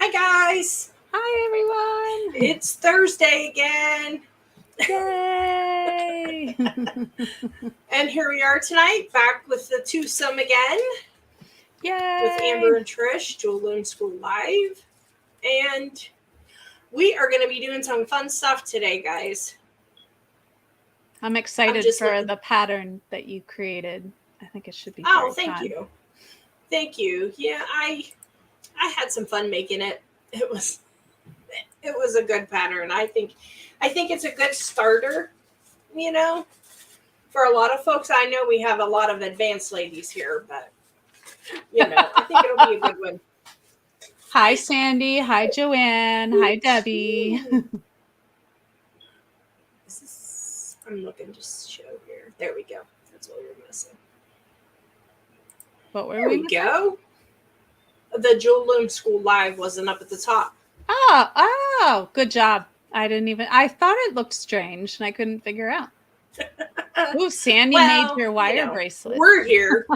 Hi guys! Hi everyone! It's Thursday again. Yay! And here we are tonight, back with the twosome again. Yay! With Amber and Trish, Jewel Loom School Live. And we are going to be doing some fun stuff today, guys. I'm excited for the pattern that you created. I think it should be thank you. Thank you. Yeah, I had some fun making it. It was a good pattern. I think it's a good starter, for a lot of folks. I know we have a lot of advanced ladies here, but I think it'll be a good one. Hi Sandy, hi Joanne, hi Debbie. I'm looking to show here. There we go. That's what we were missing. What were there we go. The Jewel Loom School Live wasn't up at the top. Oh, good job. I thought it looked strange and I couldn't figure out. Oh, Sandy made your wire bracelet. We're here.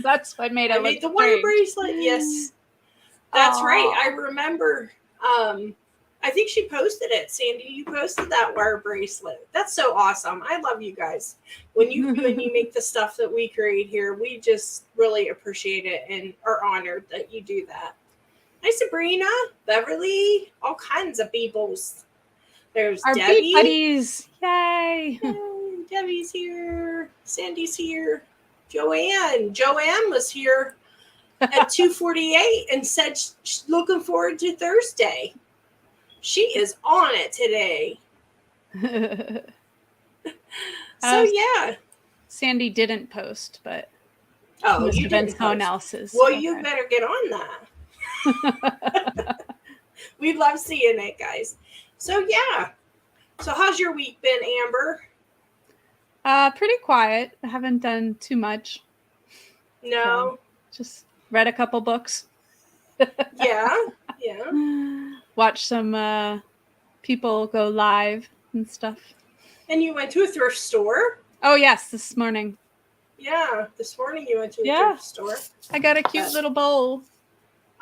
That's what made it look strange. The wire bracelet, yes. That's right. I remember. I think she posted it. Sandy, you posted that wire bracelet. That's so awesome. I love you guys. When you make the stuff that we create here, we just really appreciate it and are honored that you do that. Hi, Sabrina, Beverly, all kinds of peoples. There's our Debbie. Bead buddies. Yay. Debbie's here. Sandy's here. Joanne was here at 2:48 and said she's looking forward to Thursday. She is on it today. So yeah. Sandy didn't post, but you didn't post. Someone else's. Well, you better get on that. We love seeing it, guys. So yeah. So how's your week been, Amber? Pretty quiet. I haven't done too much. No. Just read a couple books. Yeah. Watch some people go live and stuff. And you went to a thrift store? Oh yes, this morning. Yeah, this morning you went to a thrift store. I got a cute little bowl.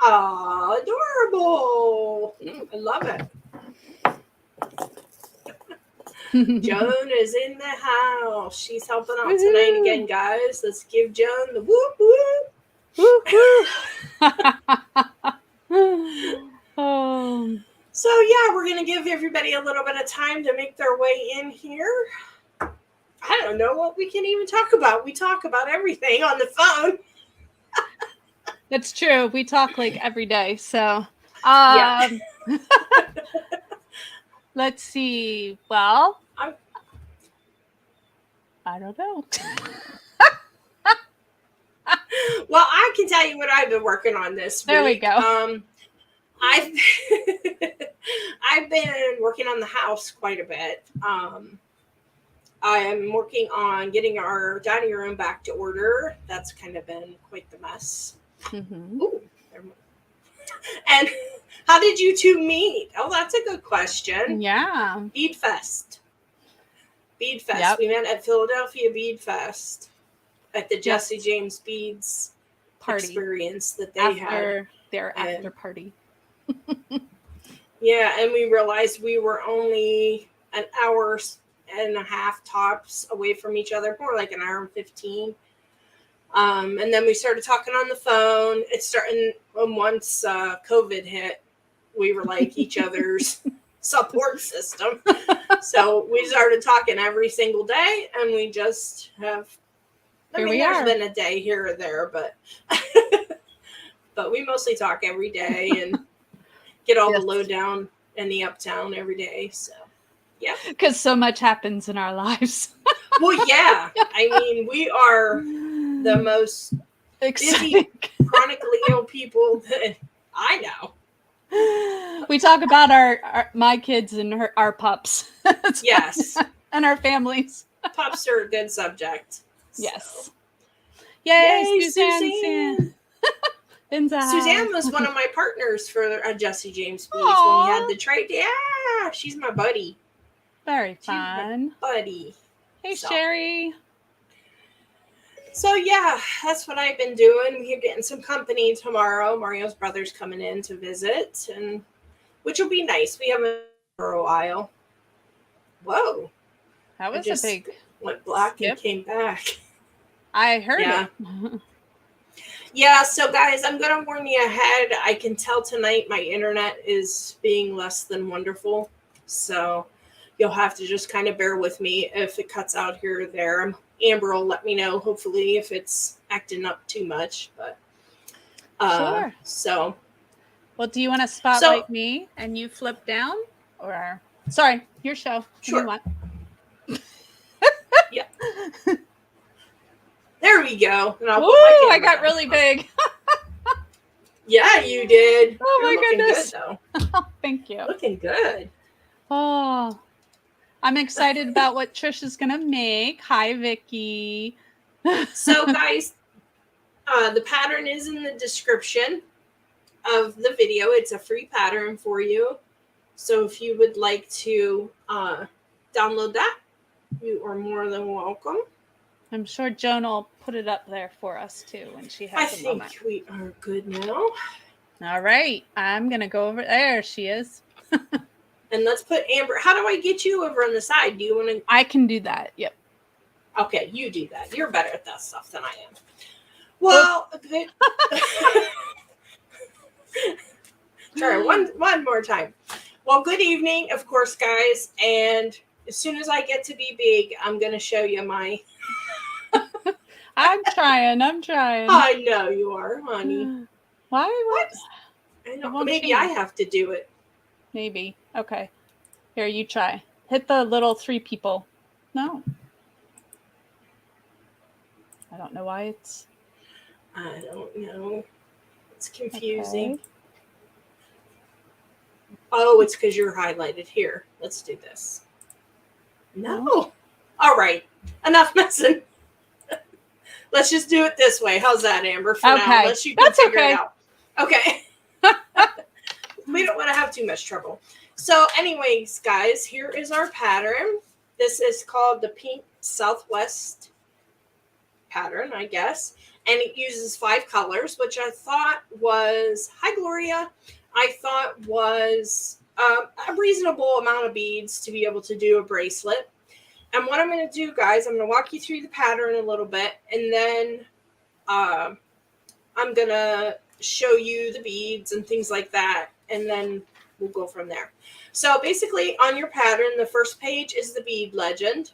Aw, adorable. I love it. Joan is in the house. She's helping out tonight again, guys. Let's give Joan the whoop whoop. Oh. So yeah, we're gonna give everybody a little bit of time to make their way in here. I don't know what we can even talk about. We talk about everything on the phone. That's true. We talk like every day. So let's see. Well, I don't know. Well, I can tell you what I've been working on this week. There we go. I've been working on the house quite a bit. I am working on getting our dining room back to order. That's kind of been quite the mess. Mm-hmm. Ooh, and how did you two meet? Oh, that's a good question. Yeah. Bead Fest. Yep. We met at Philadelphia Bead Fest at the Jesse James Beads party experience that they had. Their after party. Yeah, and we realized we were only an hour and a half tops away from each other, more like an hour and 15. And then we started talking on the phone. It's starting once COVID hit, we were like each other's support system. So we started talking every single day, and we just have. There's been a day here or there, but but we mostly talk every day and get all the lowdown and the uptown every day. So yeah, because so much happens in our lives. Well, yeah. I mean, we are the most busy, chronically ill people that I know. We talk about my kids and our pups. Yes. And our families. Pups are a good subject. Yes. Yay, Suzanne. Suzanne was one of my partners for Jesse James Beads when we had the trade. Yeah, she's my buddy. Very fun. Buddy. Hey, Sherry. So yeah, that's what I've been doing. We're getting some company tomorrow. Mario's brother's coming in to visit, and which will be nice. We haven't for a while. Whoa. That was I just a big went black skip. and came back. I heard Yeah. it. Yeah, so guys, I'm going to warn you ahead. I can tell tonight my internet is being less than wonderful. So you'll have to just kind of bear with me if it cuts out here or there. Amber will let me know, hopefully, if it's acting up too much. But Sure. So. Well, do you want to spotlight me and you flip down? Or, sorry, your show. Sure. What do you want? Yeah. There we go. And Ooh, I got really big. Yeah, you did. Oh, You're my goodness. Good, though. Thank you. Looking good. Oh, I'm excited about what Trisha's going to make. Hi, Vicky. So, guys, the pattern is in the description of the video. It's a free pattern for you. So if you would like to download that, you are more than welcome. I'm sure Joan will put it up there for us too when she has a moment. I think we are good now. All right. I'm going to go over there. She is. And let's put Amber. How do I get you over on the side? Do you want to? I can do that. Yep. Okay, you do that. You're better at that stuff than I am. Well, Sorry, one more time. Well, good evening, of course, guys. And as soon as I get to be big, I'm going to show you my... I'm trying. I know you are, honey. Why? What? I know. Maybe I have to do it. Maybe. Okay. Here, you try. Hit the little 3 people. No. I don't know why it's... I don't know. It's confusing. Okay. Oh, it's because you're highlighted here. Let's do this. No. All right. Enough messing. Let's just do it this way. How's that, Amber? For now, unless you can figure it out. Okay. We don't want to have too much trouble. So, anyways, guys, here is our pattern. This is called the Pink Southwest pattern, I guess. And it uses 5 colors, which I thought was, hi, Gloria. I thought was a reasonable amount of beads to be able to do a bracelet. And what I'm going to do, guys, I'm going to walk you through the pattern a little bit, and then I'm going to show you the beads and things like that, and then we'll go from there. So basically, on your pattern, the first page is the Bead Legend.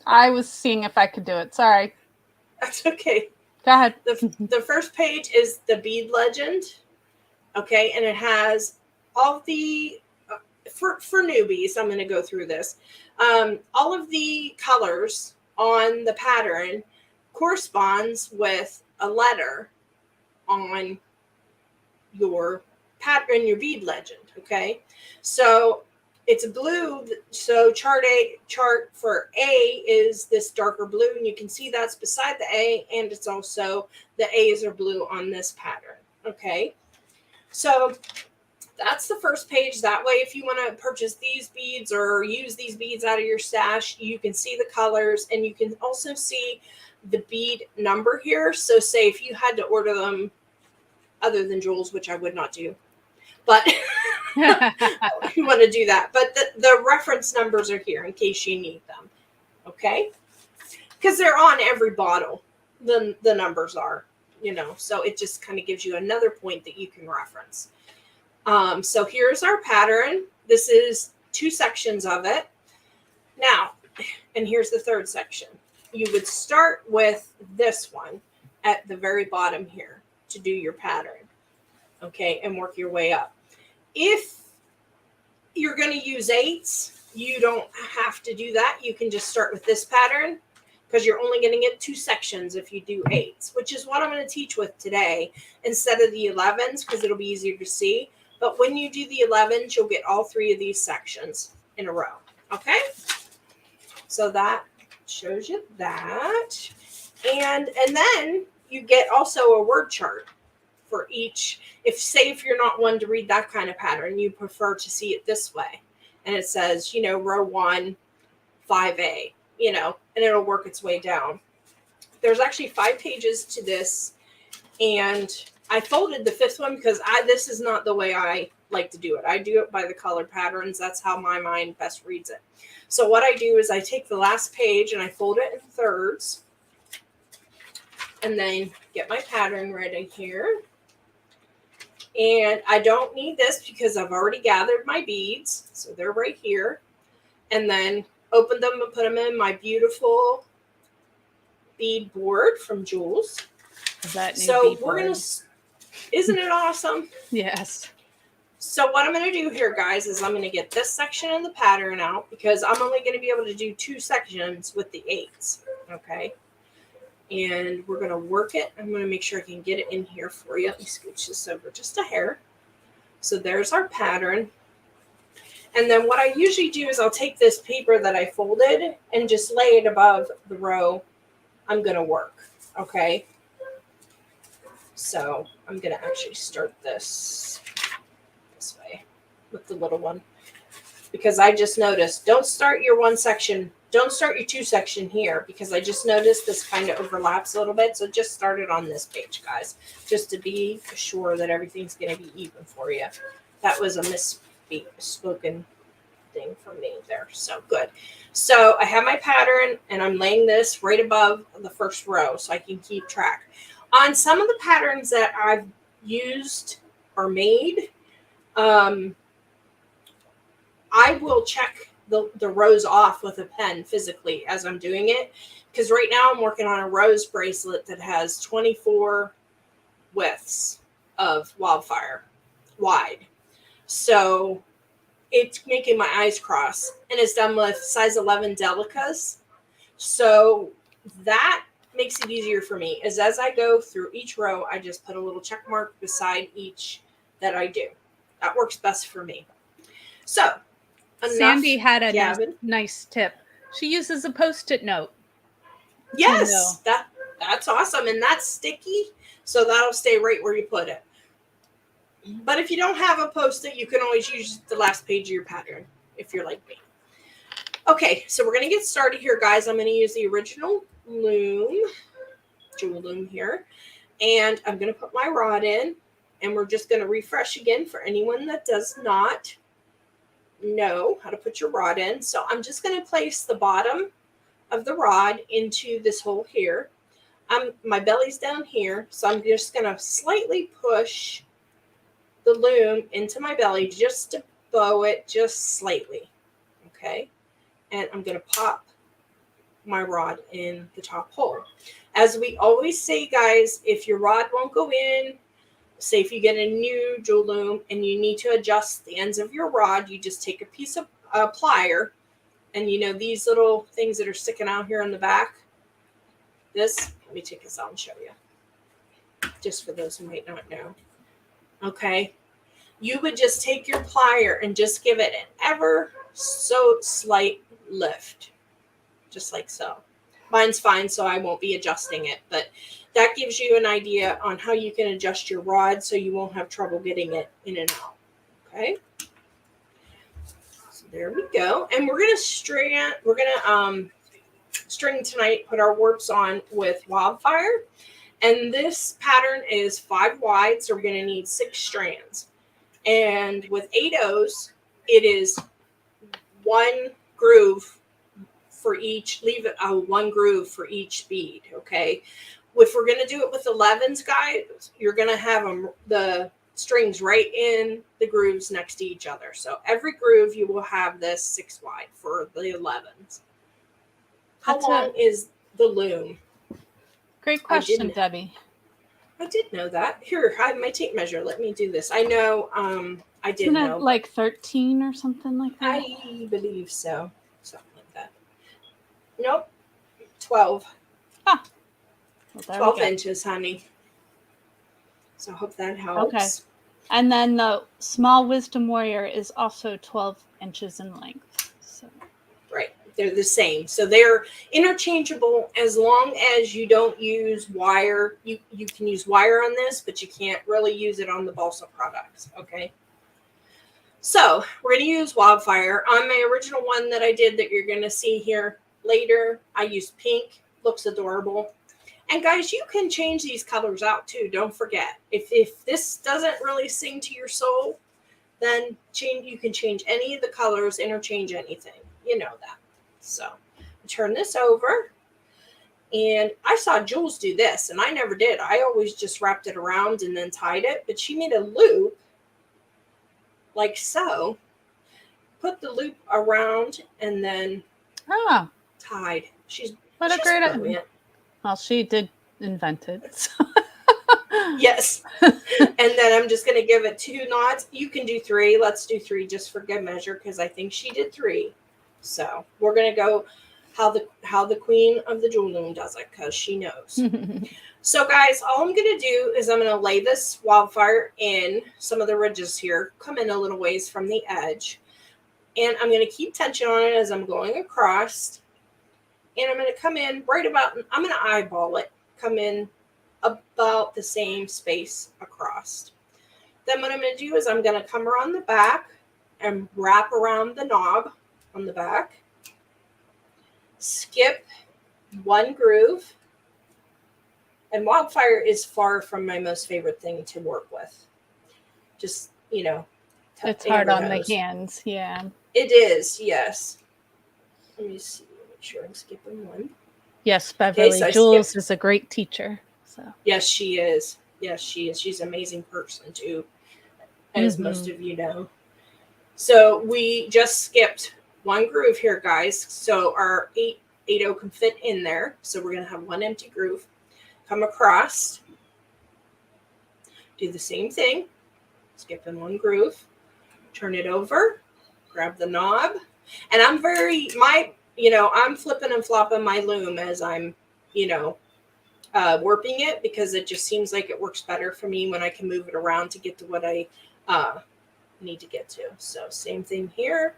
I was seeing if I could do it. Sorry. That's okay. Go ahead. The first page is the Bead Legend. Okay, and it has all the... For newbies, I'm going to go through this. All of the colors on the pattern corresponds with a letter on your pattern, your bead legend. Okay, so it's blue. So chart for A is this darker blue, and you can see that's beside the A, and it's also the A's are blue on this pattern. Okay, so that's the first page. That way, if you want to purchase these beads or use these beads out of your stash, you can see the colors, and you can also see the bead number here. So say if you had to order them other than jewels, which I would not do, but you want to do that. But the reference numbers are here in case you need them. Okay? Because they're on every bottle. The numbers are, so it just kind of gives you another point that you can reference. So here's our pattern. This is 2 sections of it. Now, and here's the 3rd section. You would start with this one at the very bottom here to do your pattern. Okay, and work your way up. If you're going to use 8s, you don't have to do that. You can just start with this pattern because you're only going to get 2 sections if you do 8s, which is what I'm going to teach with today instead of the 11s because it'll be easier to see. But when you do the 11s, you'll get all 3 of these sections in a row. Okay? So that shows you that. And then you get also a word chart for each. If you're not one to read that kind of pattern, you prefer to see it this way. And it says, row 1, 5A. you know, and it'll work its way down. There's actually 5 pages to this, and I folded the 5th one because this is not the way I like to do it. I do it by the color patterns. That's how my mind best reads it. So what I do is I take the last page and I fold it in thirds, and then get my pattern ready here. And I don't need this because I've already gathered my beads, so they're right here. And then open them and put them in my beautiful bead board from Jules. So we're gonna, isn't it awesome? Yes. So what I'm gonna do here, guys, is I'm gonna get this section of the pattern out because I'm only gonna be able to do 2 sections with the 8s. Okay. And we're gonna work it. I'm gonna make sure I can get it in here for you. Let me scooch this over just a hair. So there's our pattern. And then what I usually do is I'll take this paper that I folded and just lay it above the row I'm going to work. Okay. So I'm going to actually start this way with the little one, because I just noticed, don't start your 1 section. Don't start your 2 section here, because I just noticed this kind of overlaps a little bit. So just start it on this page, guys, just to be sure that everything's going to be even for you. That was a misspoken thing from me there. So good. So I have my pattern and I'm laying this right above the first row so I can keep track. On some of the patterns that I've used or made, I will check the rows off with a pen physically as I'm doing it, because right now I'm working on a rose bracelet that has 24 widths of Wildfire wide. So it's making my eyes cross, and it's done with size 11 delicas. So that makes it easier for me, is as I go through each row, I just put a little check mark beside each that I do. That works best for me. So Sandy had a nice tip. She uses a Post-it note. Yes, that's awesome. And that's sticky, so that'll stay right where you put it. But if you don't have a Post-it, you can always use the last page of your pattern if you're like me. Okay, so we're going to get started here, guys. I'm going to use the original loom, jewel loom here. And I'm going to put my rod in. And we're just going to refresh again for anyone that does not know how to put your rod in. So I'm just going to place the bottom of the rod into this hole here. My belly's down here, so I'm just going to slightly push the loom into my belly just to bow it just slightly. Okay, and I'm going to pop my rod in the top hole. As we always say, guys, if your rod won't go in, say if you get a new jewel loom and you need to adjust the ends of your rod, you just take a piece of plier, and you know these little things that are sticking out here on the back, let me take this out and show you, just for those who might not know. Okay, you would just take your plier and just give it an ever so slight lift, just like so. Mine's fine, so I won't be adjusting it, but that gives you an idea on how you can adjust your rod so you won't have trouble getting it in and out. Okay, so there we go. And we're gonna string tonight, put our warps on with Wildfire. And this pattern is 5 wide, so we're going to need 6 strands. And with 8 O's, it is 1 groove for each, leave it 1 groove for each bead, okay? If we're going to do it with 11s, guys, you're going to have the strings right in the grooves next to each other. So every groove you will have this 6 wide for the 11s. How long is the loom? Great question, Debbie. I did know that. Here, I have my tape measure. Let me do this. I know, I did know. Isn't it like 13 or something like that? I believe so. Something like that. Nope. 12. Ah. Well, 12 inches, honey. So I hope that helps. Okay. And then the small Wisdom Warrior is also 12 inches in length. So. Right. They're the same. So they're interchangeable as long as you don't use wire. You can use wire on this, but you can't really use it on the balsa products. Okay. So we're going to use Wildfire. On my original one that I did that you're going to see here later. I used pink. Looks adorable. And guys, you can change these colors out too. Don't forget. If this doesn't really sing to your soul, then you can change any of the colors, interchange anything. You know that. So turn this over. And I saw Jules do this, and I never did. I always just wrapped it around and then tied it. But she made a loop like so. Put the loop around and then tied. She's great brilliant. idea. Well, she did invent it. So. Yes. And then I'm just going to give it 2 knots. You can do 3. Let's do 3 just for good measure because I think she did 3. So we're going to go how the queen of the jewel loom does it because she knows. So guys, all I'm going to do is I'm going to lay this Wildfire in some of the ridges here, come in a little ways from the edge. And I'm going to keep tension on it as I'm going across. And I'm going to come in right about, I'm going to eyeball it, come in about the same space across. Then what I'm going to do is I'm going to come around the back and wrap around the knob on the back. Skip 1 groove. And Wildfire is far from my most favorite thing to work with. Just, you know. It's hard on the hands, yeah. It is, yes. Let me see. Make sure I'm skipping 1. Yes, Beverly. Okay, so Jules is a great teacher. So. Yes, she is. Yes, she is. She's an amazing person, too, as most of you know. So we just skipped 1 groove here, guys. So our 8/0 can fit in there. So we're going to have 1 empty groove. Come across. Do the same thing. Skip in 1 groove. Turn it over. Grab the knob. And I'm I'm flipping and flopping my loom as I'm, warping it because it just seems like it works better for me when I can move it around to get to what I need to get to. So same thing here.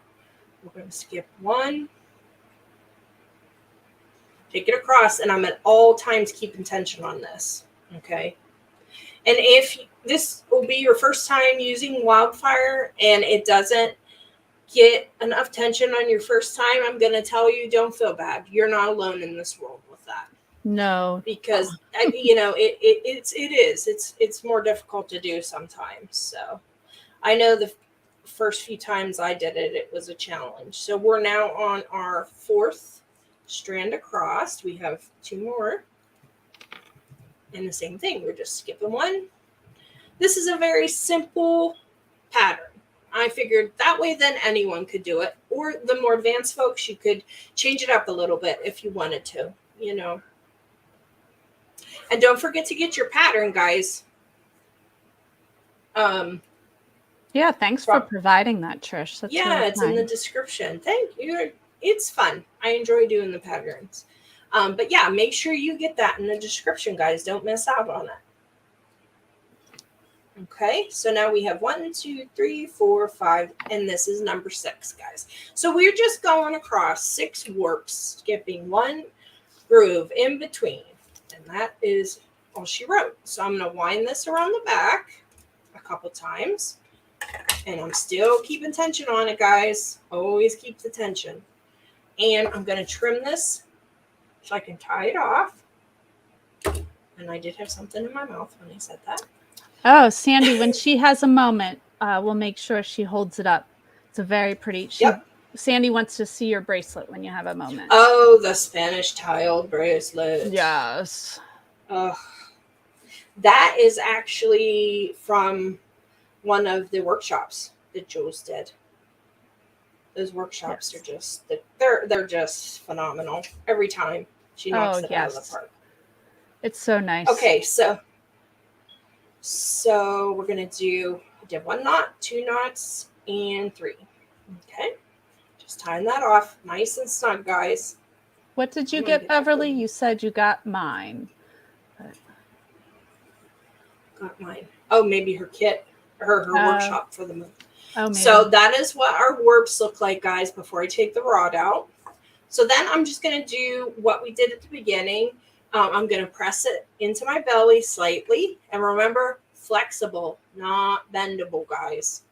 We're going to skip 1. Take it across, and I'm at all times keeping tension on this. Okay. And if this will be your first time using Wildfire and it doesn't get enough tension on your first time, I'm going to tell you, don't feel bad. You're not alone in this world with that. No. Because, it's more difficult to do sometimes. So I know the first few times I did it, it was a challenge. So we're now on our 4th strand across. We have 2 more. And the same thing. We're just skipping 1. This is a very simple pattern. I figured that way then anyone could do it. Or the more advanced folks, you could change it up a little bit if you wanted to, And don't forget to get your pattern, guys. Yeah, thanks for providing that, Trish. That's really it's in the description. Thank you. It's fun. I enjoy doing the patterns. But yeah, make sure you get that in the description, guys. Don't miss out on it. Okay, so now we have 1, 2, 3, 4, 5, and this is number 6, guys. So we're just going across 6 warps, skipping 1 groove in between. And that is all she wrote. So I'm going to wind this around the back a couple times. And I'm still keeping tension on it, guys. Always keep the tension. And I'm going to trim this so I can tie it off. And I did have something in my mouth when I said that. Oh, Sandy, when she has a moment, we'll make sure she holds it up. It's a very pretty. Sandy wants to see your bracelet when you have a moment. Oh, the Spanish tiled bracelet. Yes. That is actually from one of the workshops that Jules did. Those workshops are just they're just phenomenal every time she knocks it out of the park. It's so nice. Okay, so we're gonna do 1 knot, 2 knots, and 3. Okay, just tying that off nice and snug, guys. What did you get, Beverly? You said you got mine. Got mine. Oh, maybe her kit, her workshop for the month. Oh, maybe. So that is what our warps look like, guys, before I take the rod out. So then I'm just going to do what we did at the beginning. I'm going to press it into my belly slightly. And remember, flexible, not bendable, guys.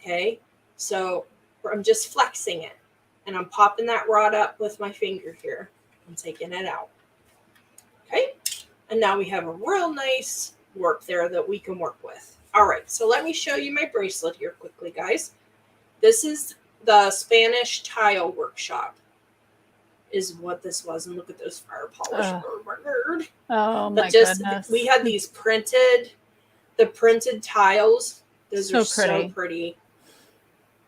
Okay? So I'm just flexing it. And I'm popping that rod up with my finger here and taking it out. Okay. And now we have a real nice warp there that we can work with. All right. So let me show you my bracelet here quickly, guys. This is the Spanish Tile Workshop is what this was. And look at those fire polish. Oh my word. Oh my goodness. We had these printed tiles. Those are so pretty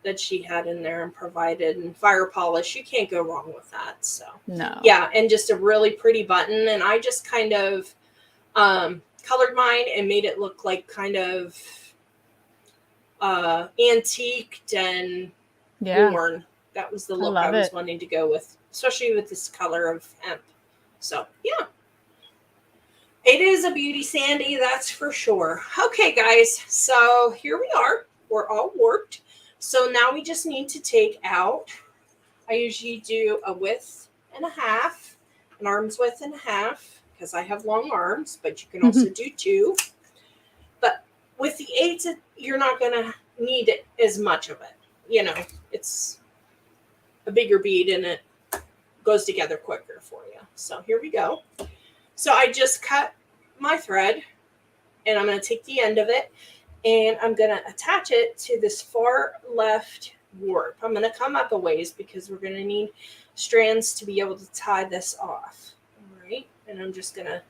that she had in there and provided, and fire polish. You can't go wrong with that. So no. Yeah, and just a really pretty button. And I just kind of colored mine and made it look like kind of antiqued and worn. That was the look I was wanting to go with, especially with this color of hemp. So yeah. It is a beauty, Sandy, that's for sure. Okay, guys, so here we are. We're all warped. So now we just need to take out, I usually do a width and a half, an arm's width and a half, because I have long arms, but you can also do 2. But with the 8s, you're not going to need it as much of it. You know, it's a bigger bead and it goes together quicker for you. So here we go. So I just cut my thread and I'm going to take the end of it and I'm going to attach it to this far left warp. I'm going to come up a ways because we're going to need strands to be able to tie this off. All right. And I'm just going to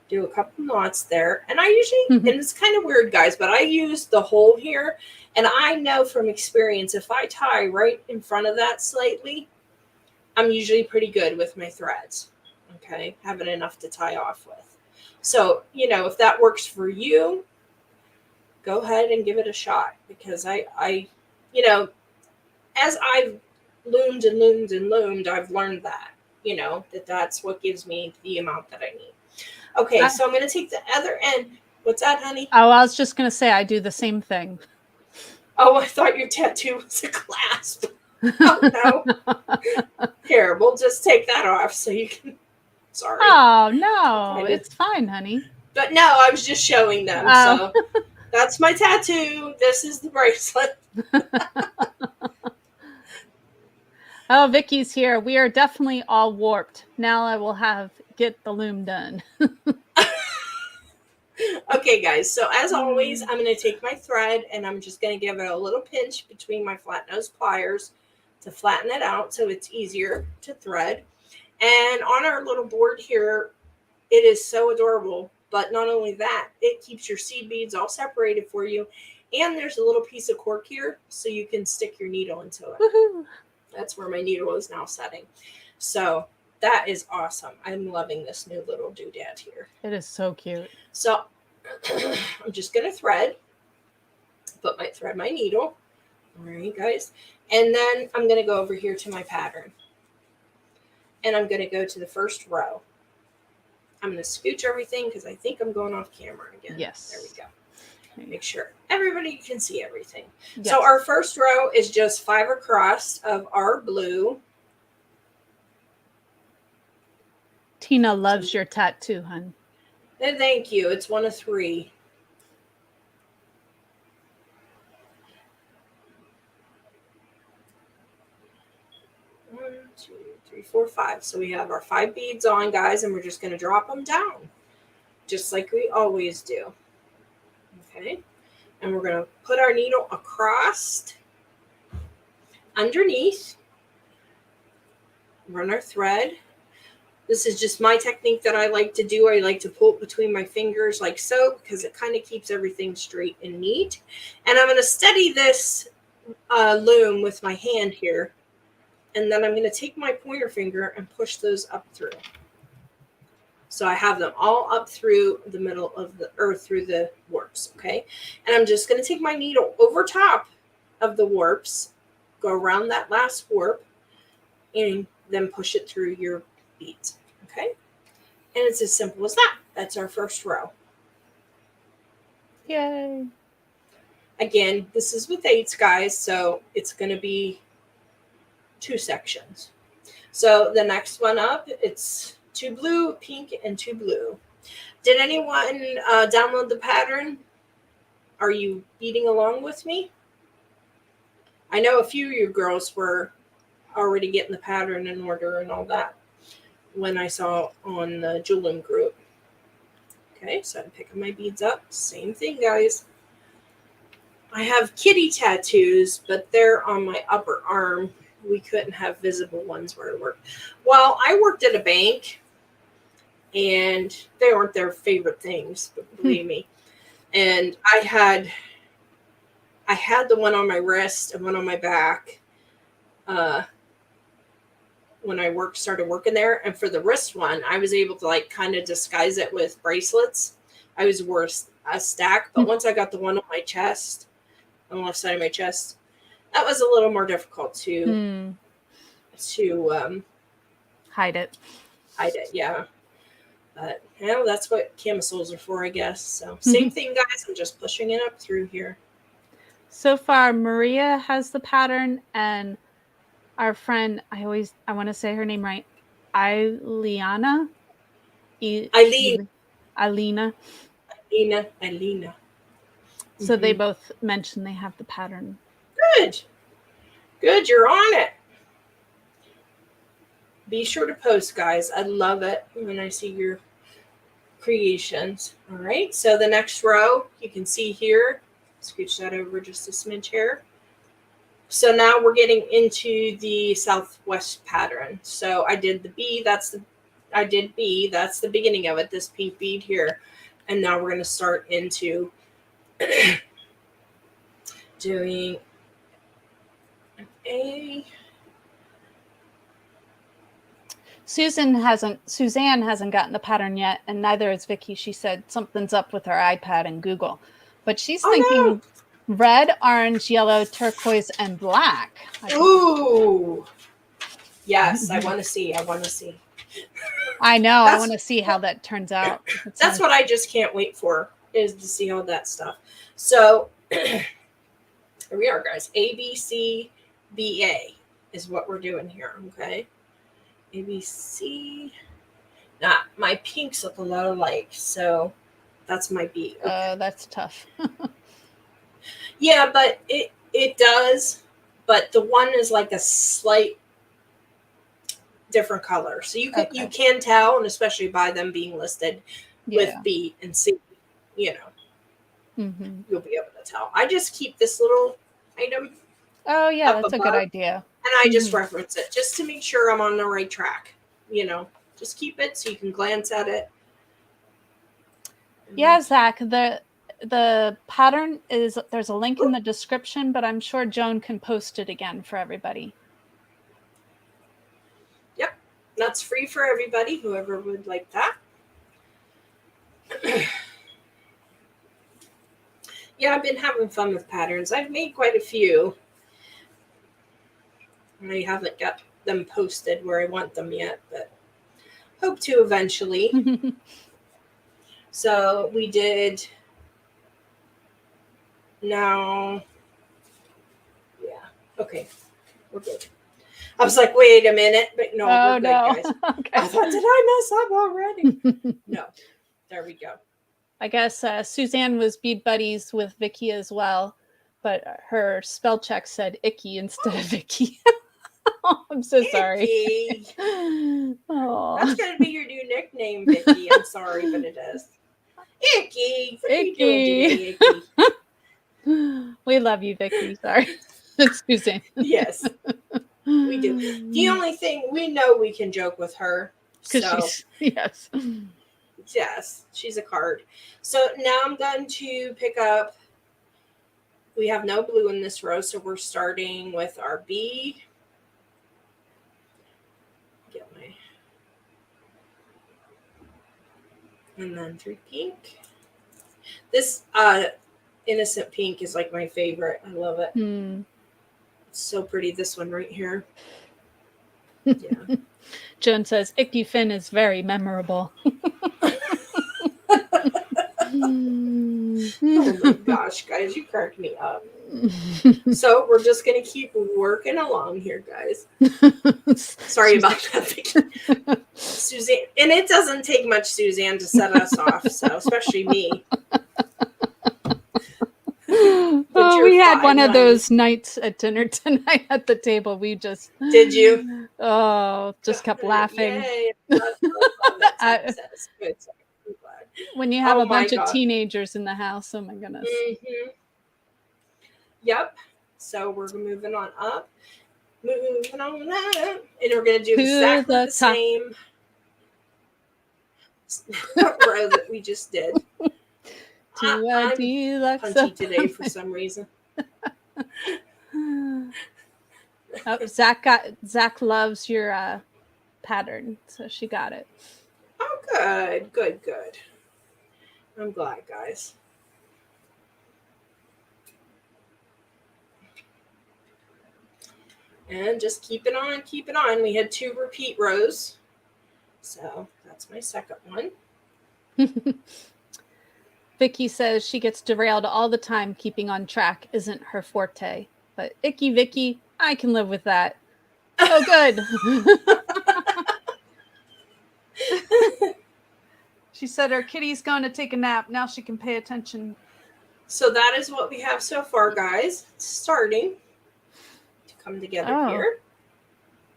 do a couple knots there. And I usually, and it's kind of weird, guys, but I use the hole here. And I know from experience, if I tie right in front of that slightly, I'm usually pretty good with my threads. Okay. Having enough to tie off with. So, you know, if that works for you, go ahead and give it a shot, because I you know, as I've loomed and loomed and loomed, I've learned that, you know, that's what gives me the amount that I need. Okay, so I'm going to take the other end. What's that, honey? Oh, I was just going to say I do the same thing. Oh, I thought your tattoo was a clasp. Oh, no. Here, we'll just take that off so you can... Sorry. Oh, no. It's fine, honey. But no, I was just showing them. Oh. So that's my tattoo. This is the bracelet. Oh, Vicky's here. We are definitely all warped. Now I will get the loom done. Okay, guys. So as always, I'm going to take my thread and I'm just going to give it a little pinch between my flat nose pliers to flatten it out so it's easier to thread. And on our little board here, it is so adorable. But not only that, it keeps your seed beads all separated for you. And there's a little piece of cork here so you can stick your needle into it. Woohoo. That's where my needle is now setting. So that is awesome. I'm loving this new little doodad here. It is so cute. So I'm just going to thread my needle. All right, guys. And then I'm going to go over here to my pattern. And I'm going to go to the first row. I'm going to scooch everything because I think I'm going off camera again. Yes. There we go. Make sure everybody can see everything. Yes. So our first row is just 5 across of our blue. Tina loves your tattoo, hun. And thank you. It's 1 of 3. One, 2, 3, 4, 5. So we have our 5 beads on, guys, and we're just going to drop them down, just like we always do. Okay, and we're going to put our needle across, underneath, run our thread. This is just my technique that I like to do. I like to pull it between my fingers like so because it kind of keeps everything straight and neat. And I'm going to steady this loom with my hand here. And then I'm going to take my pointer finger and push those up through. So I have them all up through the middle of the, or through the warps, okay? And I'm just going to take my needle over top of the warps, go around that last warp, and then push it through your beads, okay? And it's as simple as that. That's our first row. Yay. Again, this is with 8s, guys, so it's going to be 2 sections. So the next one up, it's 2 blue, pink, and 2 blue. Did anyone download the pattern? Are you beading along with me? I know a few of you girls were already getting the pattern in order and all that when I saw on the Julim group. Okay, so I'm picking my beads up. Same thing, guys. I have kitty tattoos, but they're on my upper arm. We couldn't have visible ones where I worked. Well, I worked at a bank, and they weren't their favorite things, but believe me. And I had the one on my wrist and one on my back when I started working there. And for the wrist one, I was able to like kind of disguise it with bracelets. I was wore a stack, but once I got the one on my chest, on the left side of my chest, that was a little more difficult to hide it. Yeah. But that's what camisoles are for, I guess. So same thing, guys. I'm just pushing it up through here. So far, Maria has the pattern, and our friend, I want to say her name right, Eileena. So they both mentioned they have the pattern. Good, you're on it. Be sure to post, guys. I love it when I see your creations. All right, so the next row, you can see here, scooch that over just a smidge here. So now we're getting into the Southwest pattern. So I did the B, that's the beginning of it, this pink bead here. And now we're going to start into doing an A. Suzanne hasn't gotten the pattern yet, and neither is Vicky. She said something's up with her iPad and Google. But she's thinking red, orange, yellow, turquoise, and black. Ooh. Yes, I want to see. I know. I want to see how that turns out. That's what I just can't wait for, is to see all that stuff. So here we are, guys. A, B, C, B, A is what we're doing here, okay? A, B, C. Nah, my pinks look a lot alike, so that's my B. Okay. That's tough. Yeah, but it does, but the one is like a slight different color. So you can tell, and especially by them being listed with B and C, you'll be able to tell. I just keep this little item. Oh yeah, that's above, a good idea. And I just reference it just to make sure I'm on the right track. Just keep it so you can glance at it. Yeah, Zach, the pattern there's a link in the description, but I'm sure Joan can post it again for everybody. Yep. That's free for everybody, whoever would like that. Yeah, I've been having fun with patterns. I've made quite a few. I haven't got them posted where I want them yet, but hope to eventually. So we did now. Yeah. Okay. We're good. I was like, wait a minute, but no, we're good, guys. Okay. I thought, did I mess up already? No. There we go. I guess Suzanne was bead buddies with Vicky as well, but her spell check said Icky instead of Vicky. Oh, I'm so sorry. Oh. That's going to be your new nickname, Vicky. I'm sorry, but it is. Icky. What are you doing today, Icky? We love you, Vicky. Sorry. It's Suzanne. Yes. We do. The only thing, we know we can joke with her. So, yes, she's a card. So now I'm going to pick up, we have no blue in this row, so we're starting with our B. And then 3 pink. This innocent pink is like my favorite. I love it. It's so pretty, this one right here. Yeah. Joan says, Icky Finn is very memorable. Oh my gosh, guys, you cracked me up. So we're just going to keep working along here, guys. Sorry about that. Suzanne, and it doesn't take much, Suzanne, to set us off, so especially me. We had one of those nights at dinner tonight at the table. We just Did you? Oh, just kept laughing. Yay. Love that success. Good. I'm glad. When you have a bunch of teenagers in the house, oh my goodness. Mm-hmm. Yep. So we're moving on up. Moving on up. And we're going to do exactly the same row that we just did. I'm punchy today for some reason. Oh, Zach loves your pattern, so she got it. Oh, good. I'm glad, guys. And just keep it on. We had 2 repeat rows. So that's my second one. Vicky says she gets derailed all the time. Keeping on track isn't her forte. But icky Vicky, I can live with that. Oh, good. She said her kitty's going to take a nap. Now she can pay attention. So that is what we have so far, guys. It's starting to come together here.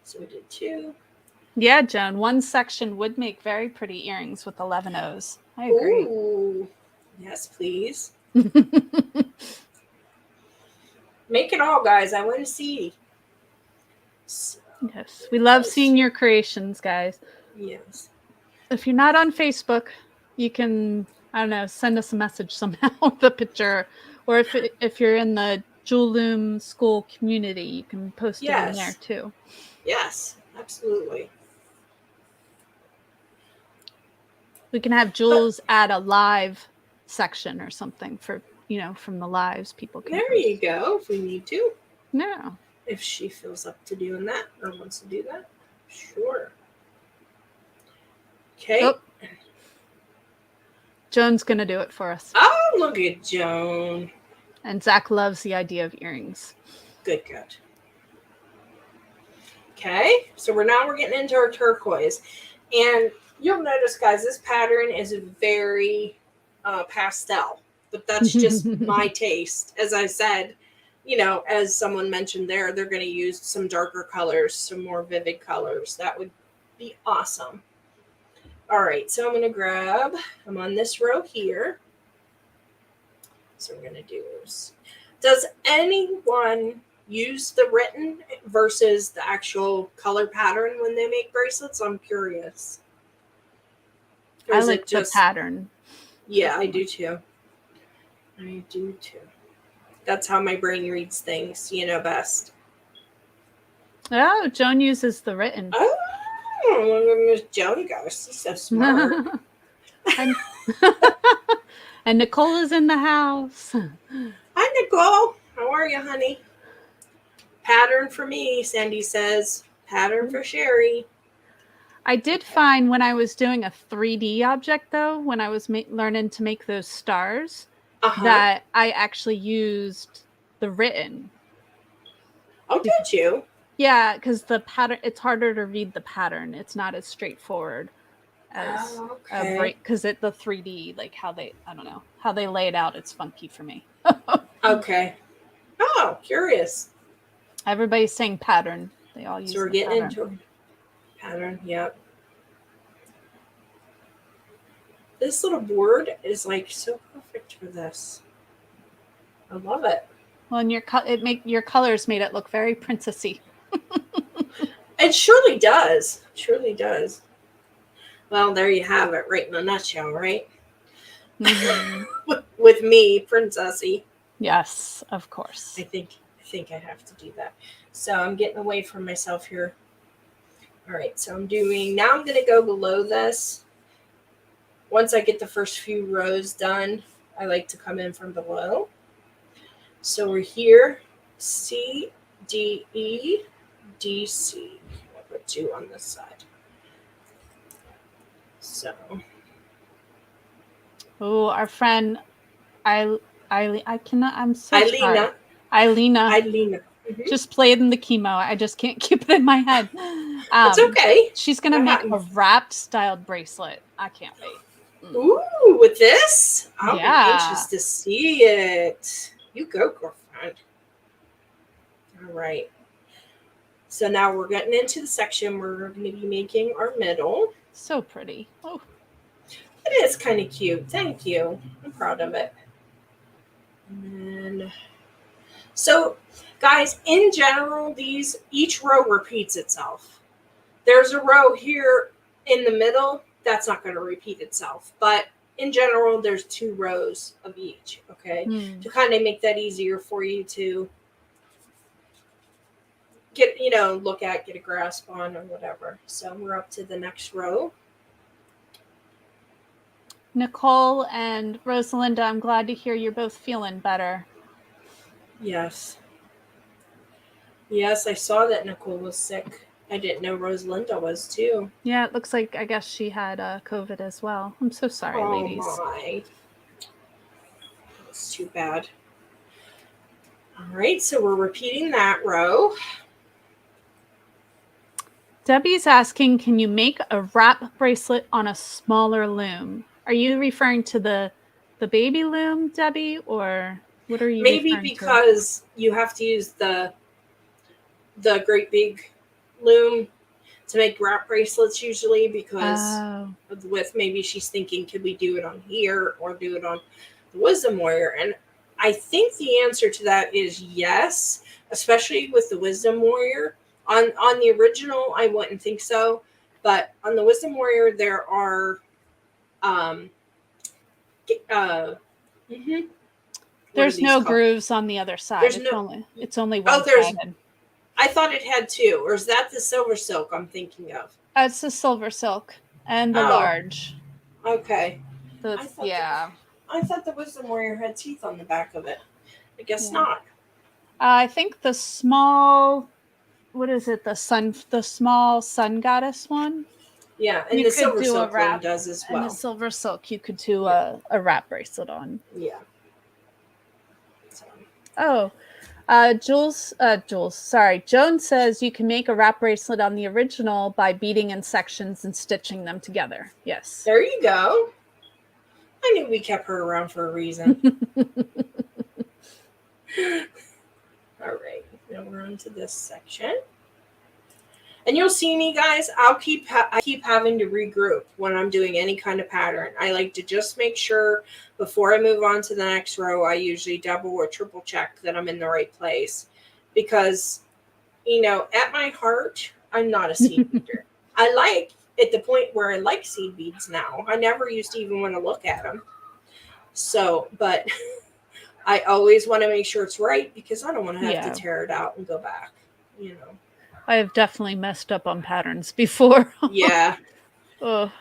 So we did 2. Yeah, Joan. One section would make very pretty earrings with 11 O's. I agree. Ooh. Yes, please. Make it all, guys. I want to see. So, yes, we love seeing your creations, guys. Yes. If you're not on Facebook, you can, I don't know, send us a message somehow with a picture. Or if you're in the Jewel Loom School community, you can post it in there too. Yes, absolutely. We can have Jules add a live section or something for, from the lives people can. There you go, if we need to. No. If she feels up to doing that or wants to do that. Sure. Okay. Oh. Joan's going to do it for us. Oh, look at Joan. And Zach loves the idea of earrings. Good. Okay, so we're getting into our turquoise. And you'll notice, guys, this pattern is very pastel. But that's just my taste. As I said, as someone mentioned there, they're going to use some darker colors, some more vivid colors. That would be awesome. All right, so I'm going to I'm on this row here. So we're going to do this. Does anyone use the written versus the actual color pattern when they make bracelets? I'm curious. I like the pattern. Yeah, I do too. That's how my brain reads things, best. Oh, Joan uses the written. Oh, look at Miss Joan goes. She's so smart. And Nicole is in the house. Hi, Nicole. How are you, honey? Pattern for me, Sandy says. Pattern for Sherry. I did find when I was doing a 3D object, though, when I was learning to make those stars, that I actually used the written. Oh, did you? Yeah, because the pattern, it's harder to read the pattern. It's not as straightforward as a break, because the 3D, like how they lay it out, it's funky for me. Okay. Oh, curious. Everybody's saying pattern. They all use So we're getting into pattern. Yep. This little board is like so perfect for this. I love it. Well, and your colors made it look very princessy. It surely does. Well, there you have it, right in a nutshell, right? Mm-hmm. With me, princessy. Yes, of course. I think I have to do that. So I'm getting away from myself here. All right, so I'm going to go below this. Once I get the first few rows done, I like to come in from below. So we're here, C, D, E, D, C. I'll put 2 on this side. So. Oh, our friend, I'm so Eilina. Mm-hmm. Just played in the chemo. I just can't keep it in my head. It's okay. She's going to make a wrapped styled bracelet. I can't wait. Ooh, with this? I'll be anxious to see it. You go, girlfriend. All right. So now we're getting into the section where we're going to be making our middle. So pretty. Oh, it is kind of cute. Thank you. I'm proud of it. And so, guys, in general, each row repeats itself. There's a row here in the middle that's not going to repeat itself, but in general, there's 2 rows of each. Okay, to kind of make that easier for you to get, look at, get a grasp on, or whatever. So we're up to the next row. Nicole and Rosalinda, I'm glad to hear you're both feeling better. Yes. Yes, I saw that Nicole was sick. I didn't know Rosalinda was too. Yeah, it looks like, I guess she had COVID as well. I'm so sorry, ladies. Oh my. That's too bad. All right, so we're repeating that row. Debbie's asking, can you make a wrap bracelet on a smaller loom? Are you referring to the baby loom, Debbie, or what are you Maybe because you have to use the great big loom to make wrap bracelets usually, because with maybe she's thinking, could we do it on here or do it on the Wisdom Warrior? And I think the answer to that is yes, especially with the Wisdom Warrior. On the original, I wouldn't think so, but on the Wisdom Warrior, there are there's no grooves on the other side. It's only one sided. I thought it had 2, or is that the silver silk I'm thinking of? It's the silver silk and the large. Okay. I thought the Wisdom Warrior had teeth on the back of it. I guess not. I think the small, what is it? The small sun goddess one. Yeah, and the silver silk one does as well. And the silver silk you could do a wrap bracelet on. Yeah. Oh, Joan says you can make a wrap bracelet on the original by beading in sections and stitching them together. Yes. There you go. I knew we kept her around for a reason. All right. Now we're on to this section. And you'll see me, guys, I keep having to regroup when I'm doing any kind of pattern. I like to just make sure before I move on to the next row, I usually double or triple check that I'm in the right place. Because, at my heart, I'm not a seed beader. At the point where I like seed beads now. I never used to even want to look at them. So, but I always want to make sure it's right, because I don't want to have to tear it out and go back, I have definitely messed up on patterns before. Yeah. Oh.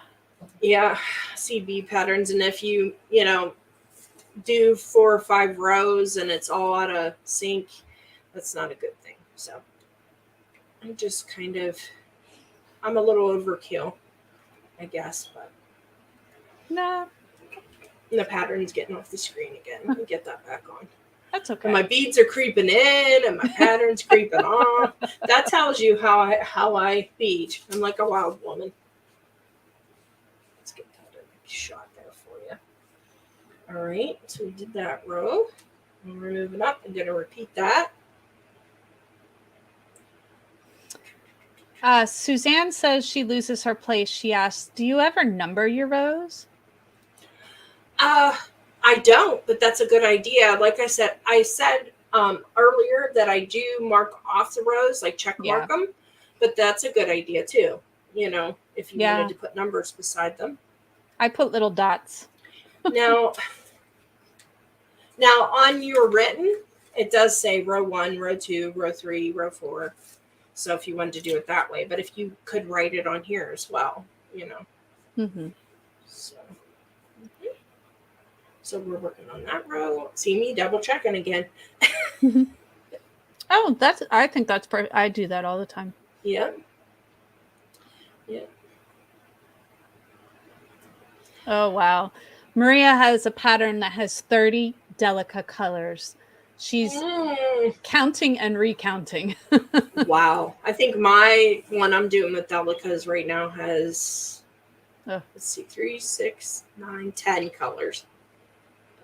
Yeah, seed bead patterns. And if you, do 4 or 5 rows and it's all out of sync, that's not a good thing. So I'm just I'm a little overkill, I guess, but no. The pattern's getting off the screen again. Let me get that back on. That's okay. And my beads are creeping in and my pattern's creeping off. That tells you how I bead. I'm like a wild woman. Let's get that shot there for you. All right, so we did that row. And we're moving up. I'm going to repeat that. Suzanne says she loses her place. She asks, do you ever number your rows? I don't, but that's a good idea. Like I said earlier that I do mark off the rows, like check mark them, but that's a good idea too. If you wanted to put numbers beside them. I put little dots. Now on your written, it does say row 1, row 2, row 3, row 4. So if you wanted to do it that way, but if you could write it on here as well, Mm-hmm. So we're working on that row. See me double checking again. Oh, I think that's perfect. I do that all the time. Yeah. Oh, wow. Maria has a pattern that has 30 Delica colors. She's counting and recounting. Wow. I think my one I'm doing with Delicas right now has, let's see, 3, 6, 9, 10 colors.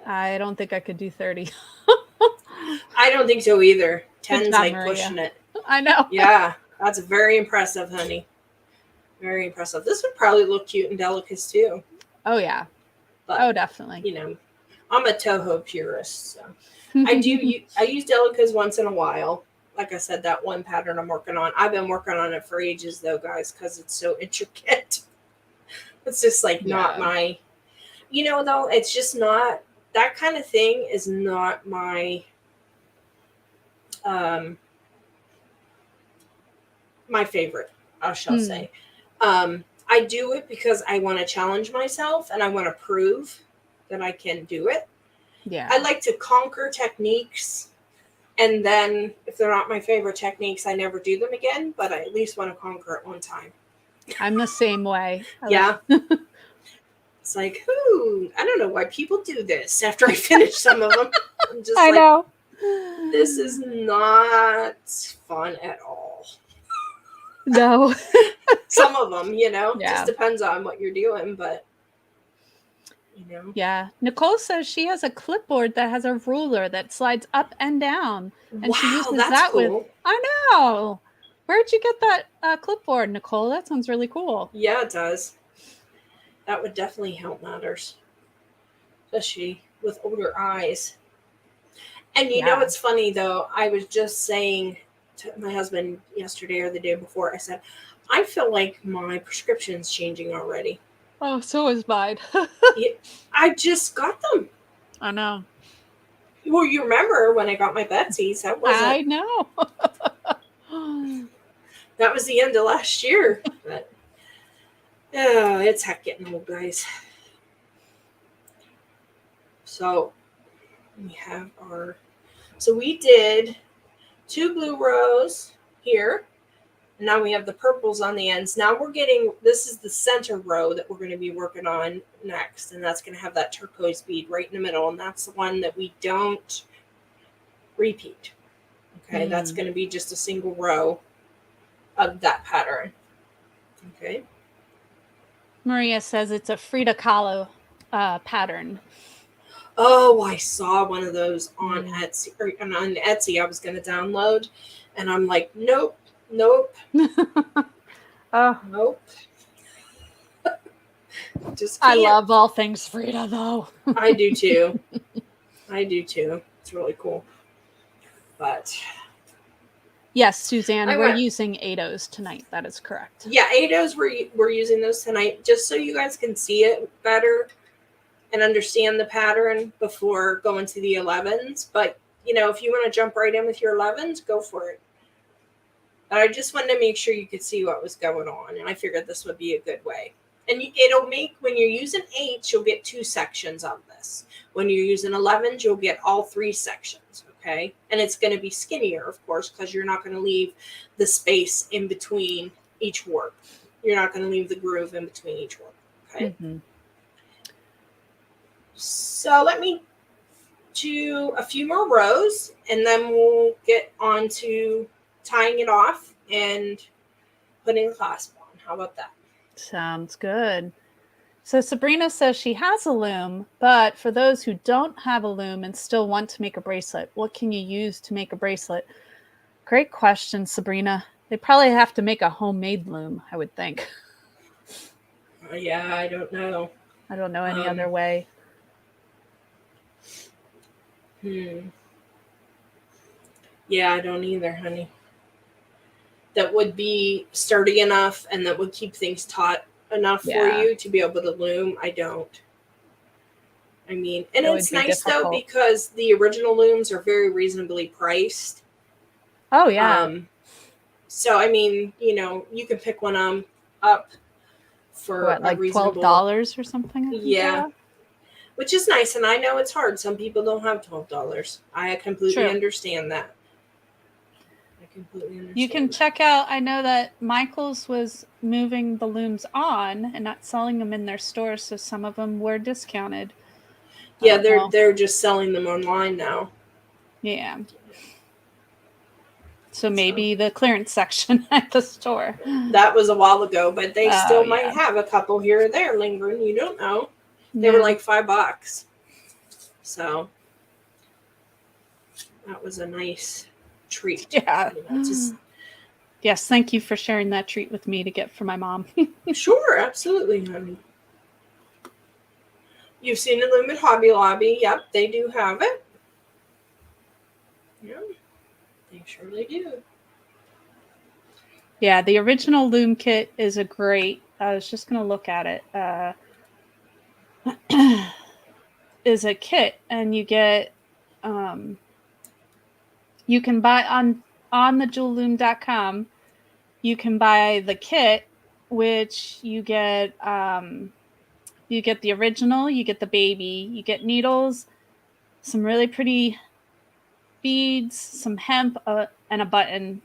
I don't think I could do 30. I don't think so either. 10's job, like Maria. pushing it. I know. Yeah, that's very impressive, honey. Very impressive. This would probably look cute in Delica's too. Oh yeah. But, definitely. You know, I'm a Toho purist, so I use Delica's once in a while. Like I said, that one pattern I'm working on. I've been working on it for ages though, guys, because it's so intricate. It's just like not my, though, it's just not, that kind of thing is not my, my favorite, I shall say. I do it because I want to challenge myself and I want to prove that I can do it. Yeah. I like to conquer techniques, and then if they're not my favorite techniques, I never do them again, but I at least want to conquer it one time. I'm the same way. It's like, I don't know why people do this after I finish some of them. I'm just I know. This is not fun at all. No. Some of them, Yeah. just depends on what you're doing, but Yeah. Nicole says she has a clipboard that has a ruler that slides up and down. And she uses that cool. with, I know. Where'd you get that clipboard, Nicole? That sounds really cool. Yeah, it does. That would definitely help matters. Especially with older eyes. And you know, it's funny though, I was just saying to my husband yesterday or the day before, I said, I feel like my prescription's changing already. Oh, so is mine. I just got them. I know. Well, you remember when I got my Betsy's? That wasn't. I know. That was the end of last year. But it's heck getting old, guys. So we have our. So we did 2 blue rows here. Now we have the purples on the ends. Now this is the center row that we're going to be working on next. And that's going to have that turquoise bead right in the middle. And that's the one that we don't repeat. Okay, that's going to be just a single row of that pattern. Okay. Maria says it's a Frida Kahlo pattern. Oh, I saw one of those on Etsy. On Etsy, I was going to download. And I'm like, nope. Nope. Just can't. I love all things Frida, though. I do too. It's really cool. But yes, Suzanne, we're using Ados tonight. That is correct. Yeah, Ados, we're using those tonight just so you guys can see it better and understand the pattern before going to the 11s. But, if you want to jump right in with your 11s, go for it. But I just wanted to make sure you could see what was going on. And I figured this would be a good way. And it'll make, when you're using 8s, you'll get 2 sections of this. When you're using 11s, you'll get all 3 sections. Okay. And it's going to be skinnier, of course, because you're not going to leave the space in between each warp. You're not going to leave the groove in between each warp. Okay. So let me do a few more rows and then we'll get on to tying it off and putting the clasp on. How about that? Sounds good. So Sabrina says she has a loom, but for those who don't have a loom and still want to make a bracelet, what can you use to make a bracelet? Great question, Sabrina. They probably have to make a homemade loom, I would think. Yeah, I don't know. I don't know any other way. Yeah, I don't either, honey. That would be sturdy enough and that would keep things taut enough for you to be able to loom. I don't. I mean, and it's nice though because the original looms are very reasonably priced. Oh yeah. So I mean, you can pick one up for like $12 or something. Yeah. Which is nice, and I know it's hard. Some people don't have $12. I completely understand that. You can check out, I know that Michael's was moving the looms on and not selling them in their stores, so some of them were discounted. Yeah, they're just selling them online now. Yeah. So maybe the clearance section at the store. That was a while ago, but they still might have a couple here or there lingering. You don't know. They were like $5. So That was a nice treat. Yeah. You know, just... Yes, thank you for sharing that treat with me to get for my mom. Sure, absolutely, honey. You've seen the Loom at Hobby Lobby. Yep, they do have it. Yeah, they surely do. Yeah, the original Loom Kit is a great. I was just going to look at it. Is a kit, and you get. You can buy on the jewelloom.com. You can buy the kit, which you get. You get the original. You get the baby. You get needles, some really pretty beads, some hemp, and a button.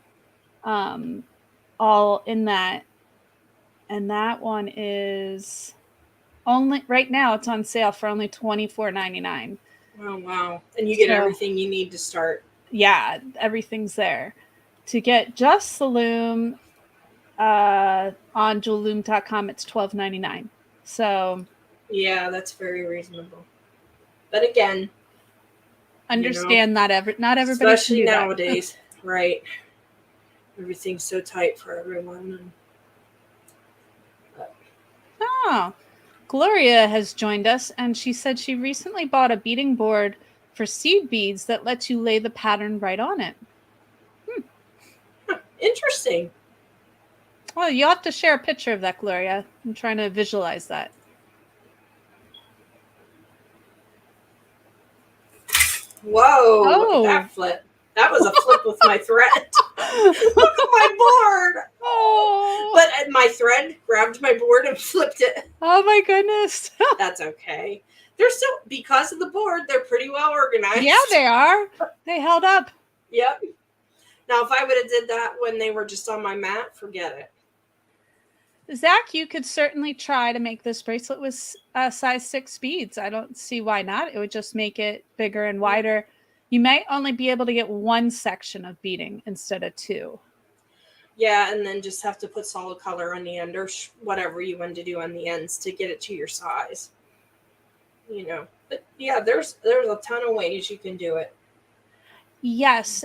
All in that. And that one is only right now. It's on sale for only $24.99. Oh wow! And you get everything you need to start. Yeah, everything's there. To get just the loom on jewelloom.com, it's $12.99. So yeah, that's very reasonable. But again, understand not everybody especially can do nowadays, right? Everything's so tight for everyone. Oh, Gloria has joined us, and she said she recently bought a beading board for seed beads that lets you lay the pattern right on it. Huh, interesting. Well, you'll have to share a picture of that, Gloria. I'm trying to visualize that. Whoa, look at that flip. That was a flip with my thread. Look at my board. Oh. But my thread grabbed my board and flipped it. Oh my goodness. That's okay. They're still, because of the board, they're pretty well organized. Yeah, they are. They held up. Yep. Now, if I would have did that when they were just on my mat, forget it. Zach, you could certainly try to make this bracelet with size 6 beads. I don't see why not. It would just make it bigger and wider. You may only be able to get one section of beading instead of 2. Yeah, and then just have to put solid color on the end or whatever you want to do on the ends to get it to your size. You know, but yeah, there's a ton of ways you can do it. Yes.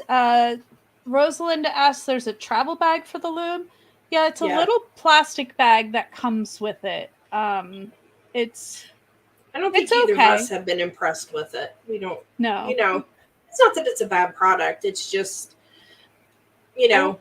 Rosalind asks, there's a travel bag for the loom. Yeah, it's a little plastic bag that comes with it. It's. I don't think either of us have been impressed with it. We don't. No. You know, it's not that it's a bad product. It's just, you know.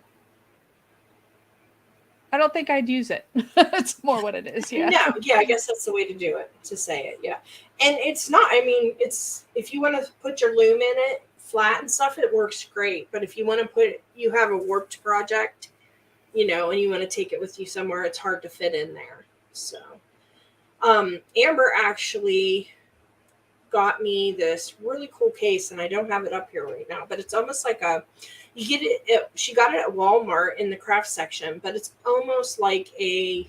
I don't think I'd use it. It's more what it is. Yeah. No. Yeah, I guess that's the way to do it. To say it. Yeah. And it's not. I mean, it's if you want to put your loom in it flat and stuff, it works great. But if you want to you have a warped project, you know, and you want to take it with you somewhere, it's hard to fit in there. So, Amber actually got me this really cool case, and I don't have it up here right now, but it's almost like you get it. She got it at Walmart in the craft section, but it's almost like a,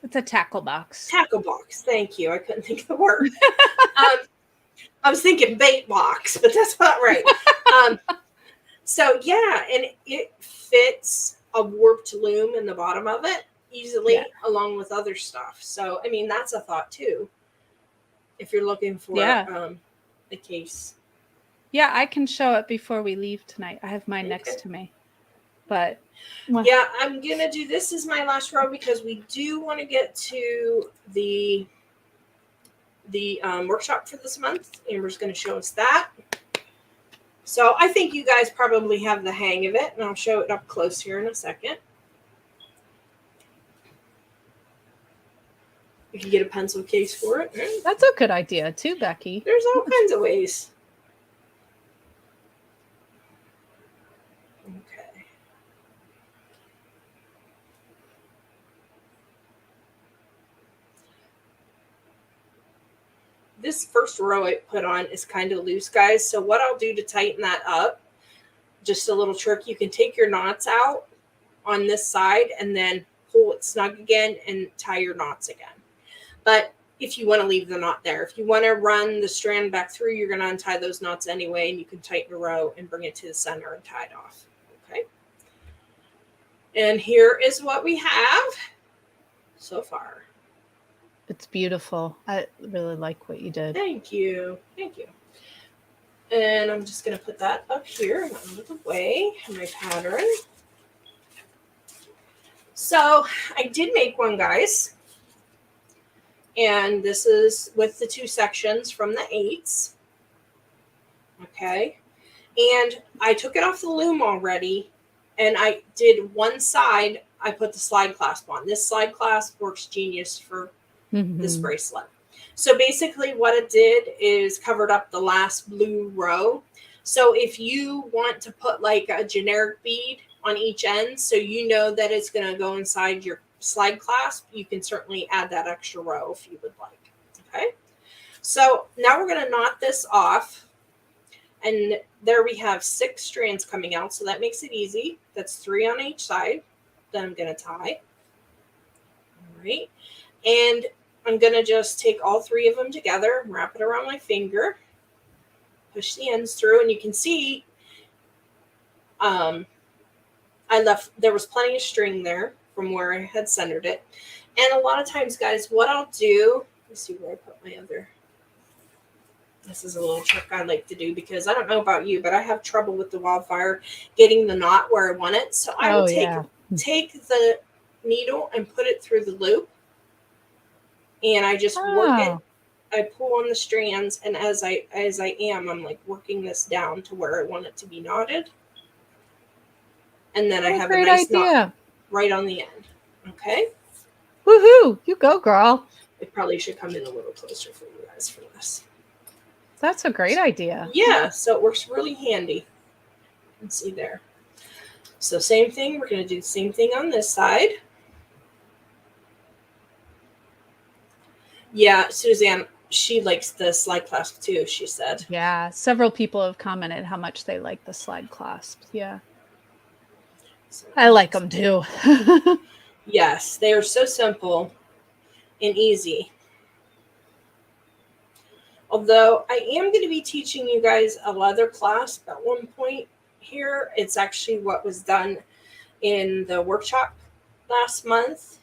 it's a tackle box. Tackle box. Thank you. I couldn't think of the word. I was thinking bait box, but that's not right. So yeah, and it fits a warped loom in the bottom of it easily, along with other stuff. So I mean, that's a thought too. If you're looking for a case. Yeah, I can show it before we leave tonight. I have mine next to me. But yeah, I'm gonna do this as my last row because we do want to get to the workshop for this month. Amber's going to show us that. So I think you guys probably have the hang of it, and I'll show it up close here in a second. You can get a pencil case for it. That's a good idea too, Becky. There's all kinds of ways. Okay. This first row I put on is kind of loose, guys. So what I'll do to tighten that up, just a little trick, you can take your knots out on this side and then pull it snug again and tie your knots again. But if you want to leave the knot there, if you want to run the strand back through, you're going to untie those knots anyway, and you can tighten a row and bring it to the center and tie it off. Okay. And here is what we have so far. It's beautiful. I really like what you did. Thank you. Thank you. And I'm just going to put that up here and out of the way, my pattern. So I did make one, guys. And this is with the 2 sections from the 8s. Okay. And I took it off the loom already. And I did one side, I put the slide clasp on. This slide clasp works genius for this bracelet. So basically what it did is covered up the last blue row. So if you want to put like a generic bead on each end, so you know that it's going to go inside your slide clasp, you can certainly add that extra row if you would like. Okay. So now we're going to knot this off. And there we have 6 strands coming out. So that makes it easy. That's 3 on each side. Then I'm going to tie. All right. And I'm going to just take all 3 of them together, wrap it around my finger, push the ends through, and you can see there was plenty of string there from where I had centered it. And a lot of times, guys, what I'll do, let's see where I put my other, this is a little trick I like to do because I don't know about you, but I have trouble with the Wildfire getting the knot where I want it. So I will take the needle and put it through the loop. And I just work it. I pull on the strands, and as I am, I'm like working this down to where I want it to be knotted. And then I have a nice knot right on the end. Okay? Woohoo! You go, girl. I probably should come in a little closer for you guys for this. That's a great idea. Yeah, so it works really handy. You can see there. So same thing. We're going to do the same thing on this side. Yeah, Suzanne, she likes the slide clasp too, she said. Yeah, several people have commented how much they like the slide clasps. Yeah. So I like them too. Yes, they are so simple and easy. Although I am going to be teaching you guys a leather clasp at one point here. It's actually what was done in the workshop last month.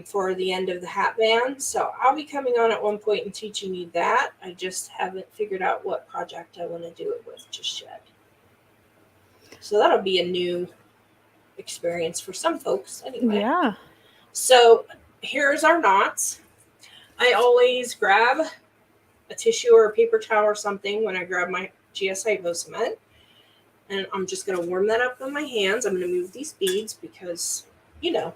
For the end of the hat band. So I'll be coming on at one point and teaching you that. I just haven't figured out what project I want to do it with just yet. So that'll be a new experience for some folks anyway. Yeah. So here's our knots. I always grab a tissue or a paper towel or something when I grab my Giazzon cement. And I'm just going to warm that up with my hands. I'm going to move these beads because, you know.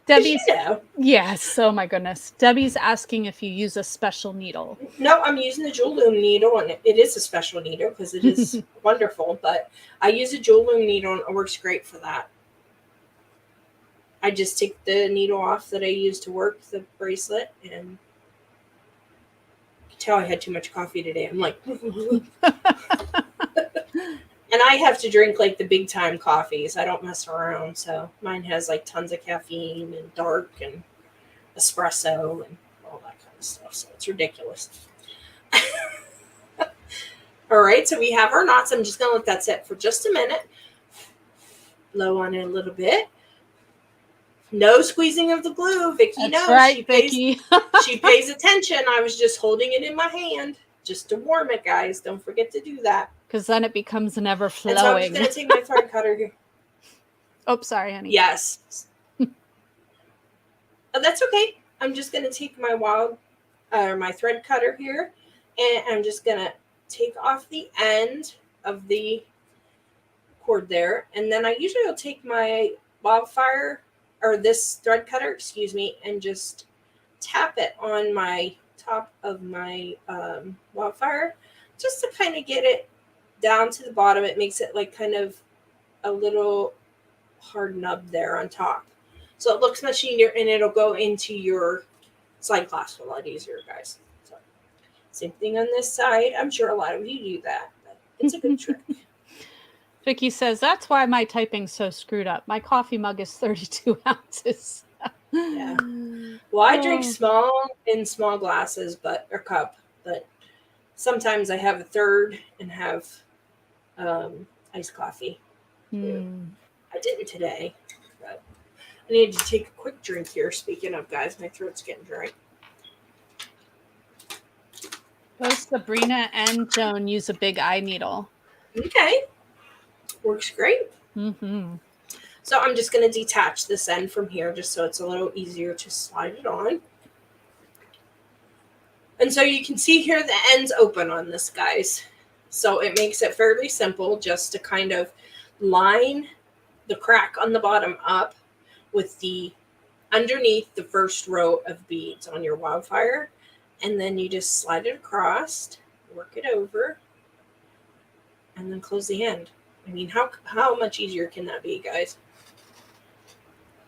Debbie's, yes, oh my goodness. Debbie's asking if you use a special needle. No, I'm using the jewel loom needle, and it is a special needle because it is wonderful, but I use a jewel loom needle and it works great for that. I just take the needle off that I use to work the bracelet, and you can tell I had too much coffee today. I'm like and I have to drink like the big time coffees. I don't mess around. So mine has like tons of caffeine and dark and espresso and all that kind of stuff. So it's ridiculous. All right. So we have our knots. I'm just going to let that sit for just a minute. Blow on it a little bit. No squeezing of the glue. Vicky knows. Right, Vicky. She pays attention. I was just holding it in my hand just to warm it, guys. Don't forget to do that. Because then it becomes an ever flowing. And so I'm just going to take my thread cutter here. Oh, sorry, honey. Yes. Oh, that's okay. I'm just going to take my my thread cutter here, and I'm just going to take off the end of the cord there. And then I usually will take my Wildfire, or this thread cutter, excuse me, and just tap it on my top of my Wildfire just to kind of get it down to the bottom. It makes it like kind of a little hard nub there on top. So it looks much easier, and it'll go into your slide clasp a lot easier, guys. So same thing on this side. I'm sure a lot of you do that, but it's a good trick. Vicky says, that's why my typing's so screwed up. My coffee mug is 32 ounces. Yeah. Well, I drink small glasses, or cup, but sometimes I have a third and have iced coffee. I didn't today, but I need to take a quick drink here. Speaking of, guys, my throat's getting dry. Both Sabrina and Joan use a big eye needle. Okay. Works great. Mm-hmm. So I'm just going to detach this end from here just so it's a little easier to slide it on. And so you can see here the end's open on this, guys. So it makes it fairly simple just to kind of line the crack on the bottom up with the underneath the first row of beads on your Wildfire. And then you just slide it across, work it over, and then close the end. I mean, how much easier can that be, guys?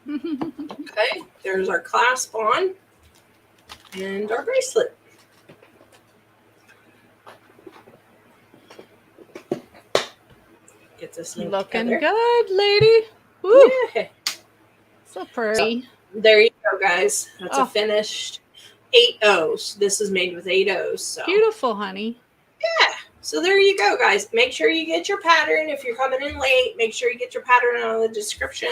Okay, there's our clasp on and our bracelet. Get this looking together. good, lady. Woo. Yeah. So pretty. So, there you go, guys. That's a finished 8 O's. This is made with 8 O's. So. Beautiful, honey. Yeah. So there you go, guys. Make sure you get your pattern. If you're coming in late, make sure you get your pattern out of the description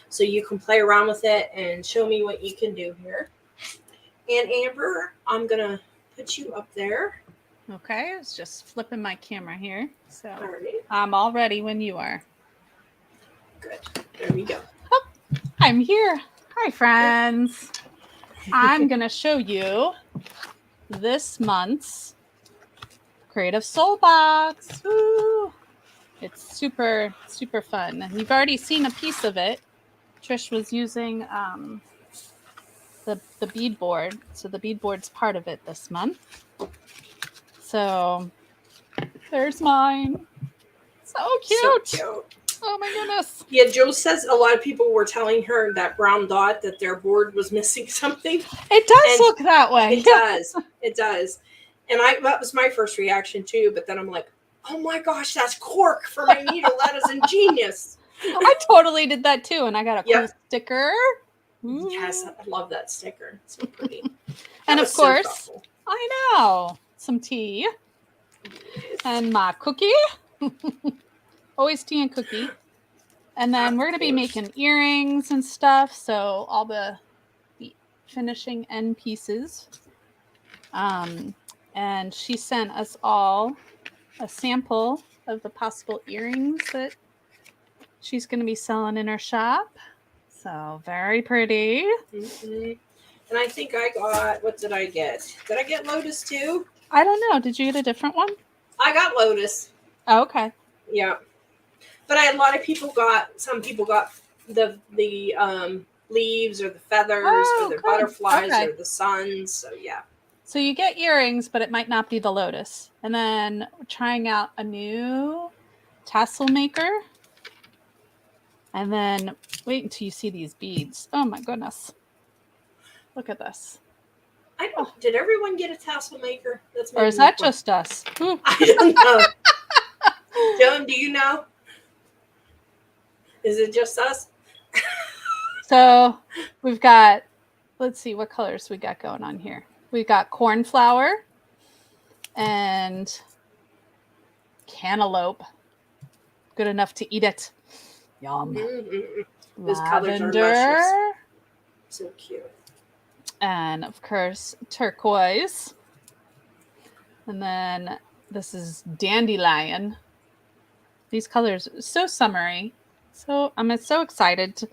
so you can play around with it and show me what you can do here. And Amber, I'm going to put you up there. Okay, I was just flipping my camera here. So Alrighty. I'm all ready when you are. Good. There we go. Oh, I'm here. Hi, friends. I'm going to show you this month's Creative Soul Box. Woo! It's super, super fun. You've already seen a piece of it. Trish was using the bead board. So the bead board's part of it this month. So there's mine. So cute. So cute. Oh my goodness. Yeah, Jill says a lot of people were telling her that brown dot that their board was missing something. It does look that way. It does. It does. And that was my first reaction too, but then I'm like, oh my gosh, that's cork for my needle. That is ingenious. I totally did that too, and I got a cool sticker. Ooh. Yes, I love that sticker. It's so pretty. And of course, so I know, some tea and my cookie. Always tea and cookie. And then we're going to be making earrings and stuff, so all the finishing end pieces. And she sent us all a sample of the possible earrings that she's going to be selling in her shop. So very pretty. Mm-hmm. And I think I got, what did I get? Did I get Lotus too? I don't know. Did you get a different one? I got Lotus. Oh, okay. Yeah. But some people got the leaves or the feathers or the butterflies or the suns. So yeah. So you get earrings, but it might not be the Lotus. And then we're trying out a new tassel maker. And then wait until you see these beads. Oh my goodness. Look at this. I don't. Did everyone get a tassel maker? Or is that just us? Ooh. I don't know. Joan, do you know? Is it just us? So we've got, let's see what colors we got going on here. We've got cornflower and cantaloupe. Good enough to eat it. Yum. Mm-hmm. Those colors are luscious. So cute. And of course, turquoise. And then this is dandelion. These colors are so summery. So I'm so excited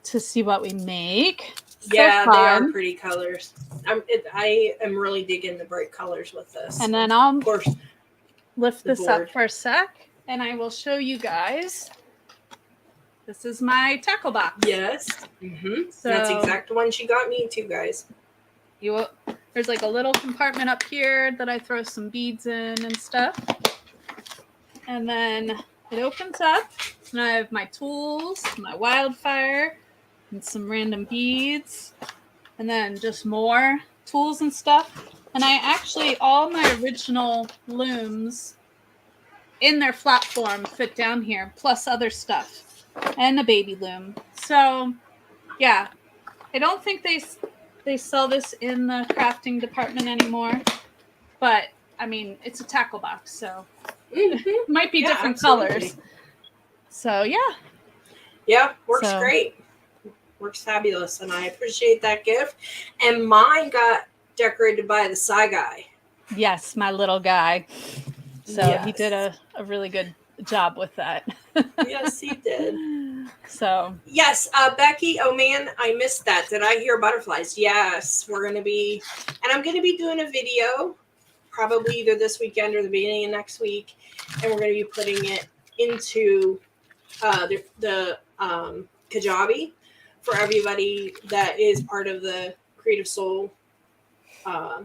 to see what we make. Yeah, they are pretty colors. I am really digging the bright colors with this. And then I'll of course lift this up for a sec, and I will show you guys. This is my tackle box. Yes. Mm-hmm. So that's the exact one she got me too, guys. There's like a little compartment up here that I throw some beads in and stuff. And then it opens up, and I have my tools, my Wildfire, and some random beads, and then just more tools and stuff. And I actually, all my original looms in their flat form fit down here, plus other stuff. And a baby loom. So, yeah. I don't think they sell this in the crafting department anymore. But, I mean, it's a tackle box, so it might be different colors. So, yeah. Yeah, works great. Works fabulous, and I appreciate that gift. And mine got decorated by the Psy Guy. Yes, my little guy. So he did Yes. a really good job with that. Yes, he did. So yes, Becky. Oh man, I missed that. Did I hear butterflies? Yes, we're gonna be, and I'm gonna be doing a video, probably either this weekend or the beginning of next week, and we're gonna be putting it into the Kajabi for everybody that is part of the Creative Soul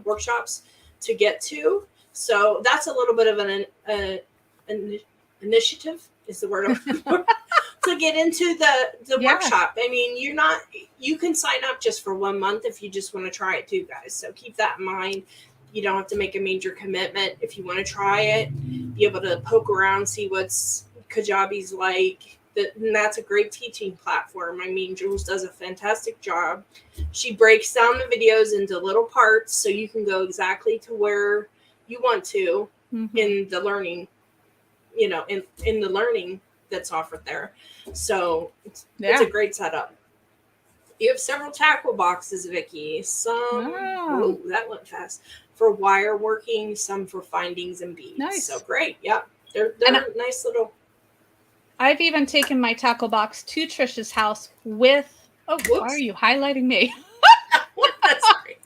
workshops to get to. So that's a little bit of an initiative is the word to get into the workshop. I mean, you can sign up just for 1 month if you just want to try it too, guys. So keep that in mind. You don't have to make a major commitment. If you want to try it, be able to poke around, see what's Kajabi's like. And that's a great teaching platform. I mean, Jules does a fantastic job. She breaks down the videos into little parts so you can go exactly to where you want to in the learning, in the learning that's offered there. So it's a great setup. You have several tackle boxes, Vicky. Some, that went fast, for wire working, some for findings and beads. Nice. So great. Yeah. They're nice little. I've even taken my tackle box to Trisha's house with. Oh, whoops. Why are you highlighting me? That's great.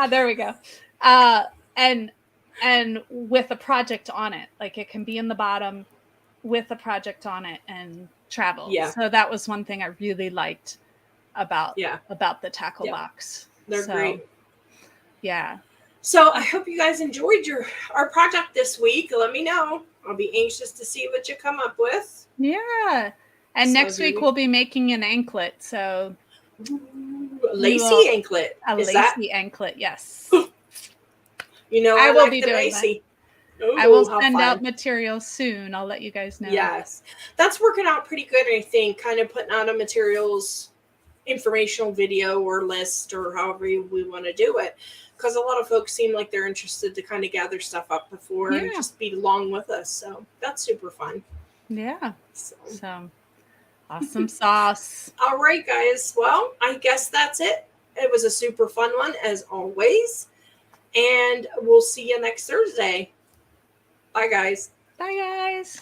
There we go. And with a project on it, like it can be in the bottom with a project on it and travel. Yeah. So that was one thing I really liked about the tackle box. They're great. Yeah. So I hope you guys enjoyed our project this week. Let me know. I'll be anxious to see what you come up with. Yeah. And next week we'll be making an anklet. So a lacy anklet. A lacy anklet, yes. I will be doing lacy. Ooh, I will send out materials soon. I'll let you guys know. Yes. That's working out pretty good, I think. Kind of putting out a materials informational video or list or however we want to do it. Because a lot of folks seem like they're interested to kind of gather stuff up before and just be along with us. So that's super fun. Yeah. So awesome sauce. All right, guys. Well, I guess that's it. It was a super fun one, as always. And we'll see you next Thursday. Bye, guys. Bye, guys.